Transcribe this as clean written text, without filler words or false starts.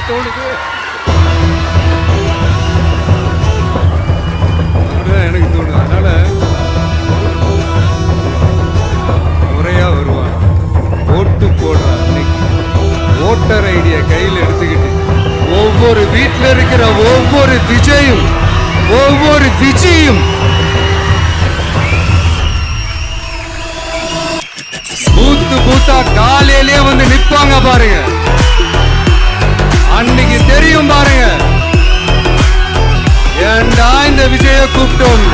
தோணுது. எனக்கு தோணுது. அதனால முறையா வருவான், ஓட்டு போடுறான். ஓட்டர் ஐடியா கையில் எடுத்துக்கிட்டு ஒவ்வொரு வீட்டில் இருக்கிற ஒவ்வொரு விஜயும் பூத்து பூத்தா காலையிலே வந்து நிப்பாங்க பாருங்க. அன்னைக்கு தெரியும் பாருங்க, ஏண்டா இந்த விஜய கூப்பிட்டோம்.